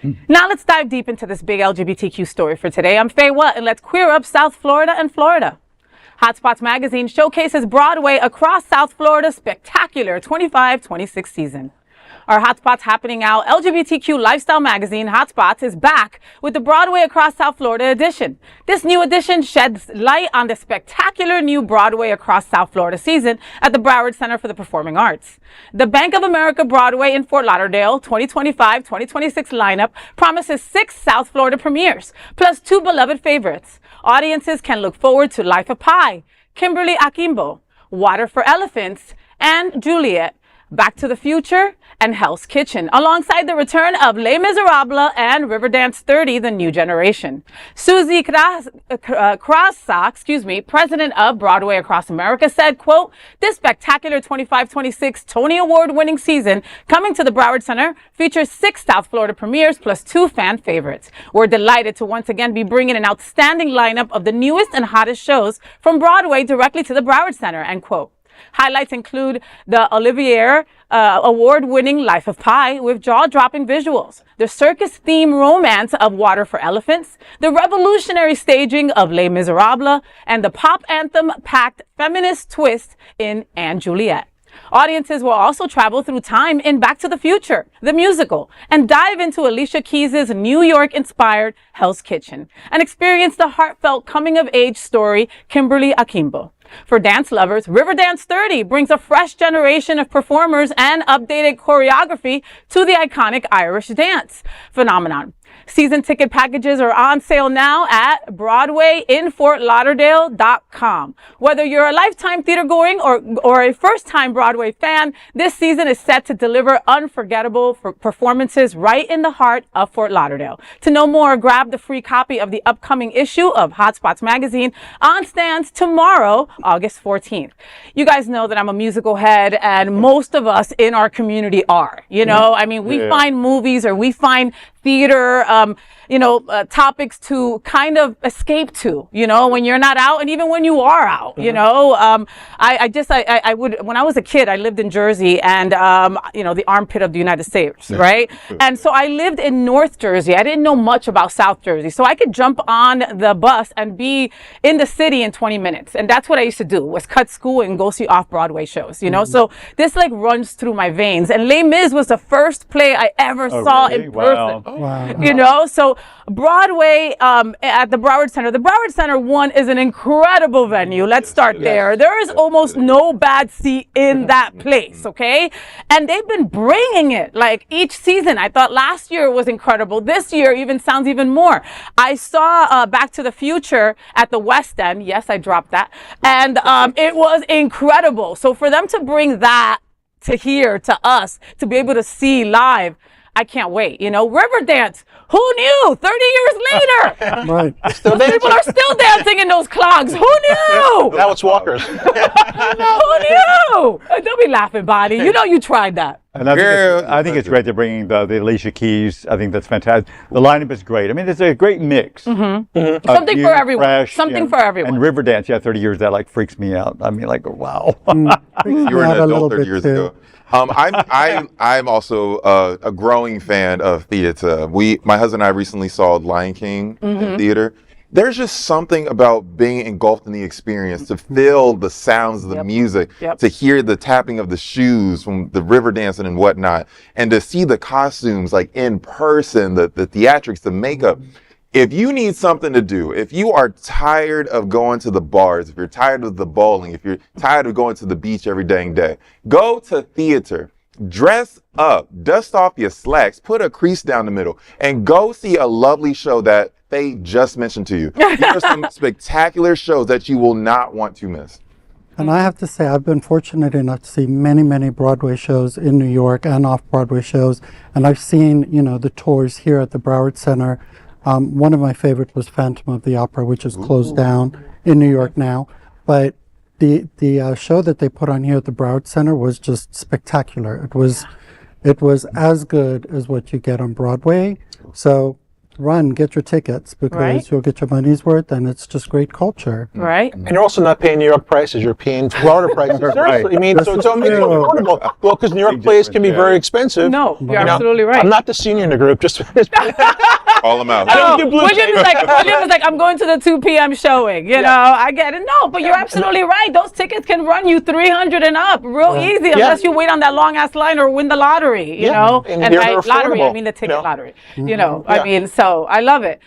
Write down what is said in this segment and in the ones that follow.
Now let's dive deep into this big LGBTQ story for today. I'm Faye Watt, and let's queer up South Florida and Florida. Hotspots magazine showcases Broadway Across South Florida's spectacular 25-26 season. Our Hotspots Happening Out LGBTQ lifestyle magazine, Hotspots, is back with the Broadway Across South Florida edition. This new edition sheds light on the spectacular new Broadway Across South Florida season at the Broward Center for the Performing Arts. The Bank of America Broadway in Fort Lauderdale 2025-2026 lineup promises 6 South Florida premieres, plus 2 beloved favorites. Audiences can look forward to Life of Pi, Kimberly Akimbo, Water for Elephants, and Juliet, Back to the Future, and Hell's Kitchen, alongside the return of Les Misérables and Riverdance 30, The New Generation. Susie Krajsa, president of Broadway Across America, said, quote, "This spectacular 25-26 Tony Award-winning season coming to the Broward Center features 6 South Florida premieres plus 2 fan favorites. We're delighted to once again be bringing an outstanding lineup of the newest and hottest shows from Broadway directly to the Broward Center," end quote. Highlights include the Olivier award-winning Life of Pi with jaw-dropping visuals, the circus-themed romance of Water for Elephants, the revolutionary staging of Les Misérables, and the pop anthem-packed feminist twist in And Juliet. Audiences will also travel through time in Back to the Future, the musical, and dive into Alicia Keys' New York-inspired Hell's Kitchen, and experience the heartfelt coming-of-age story Kimberly Akimbo. For dance lovers, Riverdance 30 brings a fresh generation of performers and updated choreography to the iconic Irish dance phenomenon. Season ticket packages are on sale now at BroadwayInFortLauderdale.com. Whether you're a lifetime theater-going or a first-time Broadway fan, this season is set to deliver unforgettable performances right in the heart of Fort Lauderdale. To know more, grab the free copy of the upcoming issue of Hotspots magazine on stands tomorrow, August 14th. You guys know that I'm a musical head, and most of us in our community are. You know, I mean, we find movies or we find theater, topics to kind of escape to, when you're not out, and even when you are out, I would, when I was a kid, I lived in Jersey, and, the armpit of the United States, right? And so I lived in North Jersey. I didn't know much about South Jersey. So I could jump on the bus and be in the city in 20 minutes. And that's what I used to do, was cut school and go see off-Broadway shows, So this runs through my veins. And Les Mis was the first play I ever saw in person. Wow. So Broadway at the Broward Center. The Broward Center, one, is an incredible venue. Let's start there. There is almost no bad seat in that place, okay? And they've been bringing it each season. I thought last year was incredible. This year sounds even more. I saw Back to the Future at the West End. Yes, I dropped that. And it was incredible. So for them to bring that to here, to us, to be able to see live, I can't wait. Riverdance, who knew? 30 years later. Right. People are still dancing in those clogs. Who knew? Now it's walkers. Who knew? Don't be laughing, Bonnie. You tried that. And I think it's great they're bringing the Alicia Keys. I think that's fantastic. The lineup is great. I mean, it's a great mix. Something for everyone. Fresh, Something for everyone. And Riverdance, 30 years, that freaks me out. I mean, wow. You were an adult 30 years ago. I'm also a growing fan of theater. My husband and I recently saw Lion King in theater. There's just something about being engulfed in the experience, to feel the sounds of the music, to hear the tapping of the shoes from the river dancing and whatnot, and to see the costumes in person, the theatrics, the makeup. If you need something to do, if you are tired of going to the bars, if you're tired of the bowling, if you're tired of going to the beach every dang day, go to theater, dress up, dust off your slacks, put a crease down the middle, and go see a lovely show that Faye just mentioned to you. These are some spectacular shows that you will not want to miss. And I have to say, I've been fortunate enough to see many, many Broadway shows in New York and off-Broadway shows. And I've seen, the tours here at the Broward Center. One of my favorites was Phantom of the Opera, which is closed down in New York now. But the show that they put on here at the Broward Center was just spectacular. It was as good as what you get on Broadway. So run, get your tickets because Right. you'll get your money's worth, and it's just great culture. Right. And you're also not paying New York prices; you're paying Florida prices. Seriously, I mean, so it makes it affordable. Well, because New York Big plays can be difference, very expensive. No, you're You know, absolutely right. I'm not the senior in the group. Just Call them out. I don't do blue William tape. is like, I'm going to the 2 p.m. showing. You know, I get it. No, but you're absolutely right. Those tickets can run you $300 and up real easy unless you wait on that long ass line or win the lottery. You know, And and they're by lottery, I affordable, mean the you ticket know. lottery. You know, I mean, so I love it.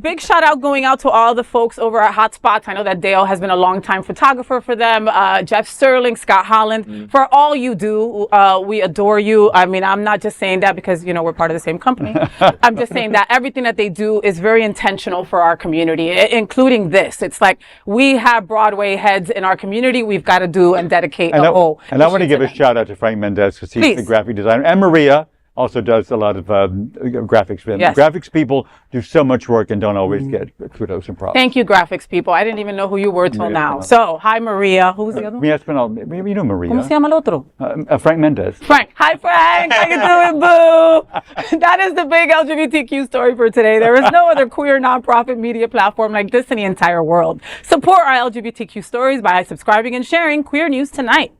Big shout out going out to all the folks over at Hotspots. I know that Dale has been a long time photographer for them. Jeff Sterling, Scott Holland, for all you do, we adore you. I mean, I'm not just saying that because, you know, we're part of the same company. I'm just saying that everything that they do is very intentional for our community, including this. It's like we have Broadway heads in our community. We've got to do and dedicate And a whole. I want to issue give a them. shout out to Frank Mendez because he's Please. the graphic designer, and Maria also does a lot of graphics. Yes. Graphics people do so much work and don't always get kudos and props. Thank you, graphics people. I didn't even know who you were till Maria now. Espinal. So, hi, Maria. Who's the other one? Mia Espinal, maybe you know Maria. ¿Cómo se llama el otro? Frank Mendez. Frank. Hi, Frank. How you doing, boo? That is the big LGBTQ story for today. There is no other queer nonprofit media platform like this in the entire world. Support our LGBTQ stories by subscribing and sharing Queer News Tonight.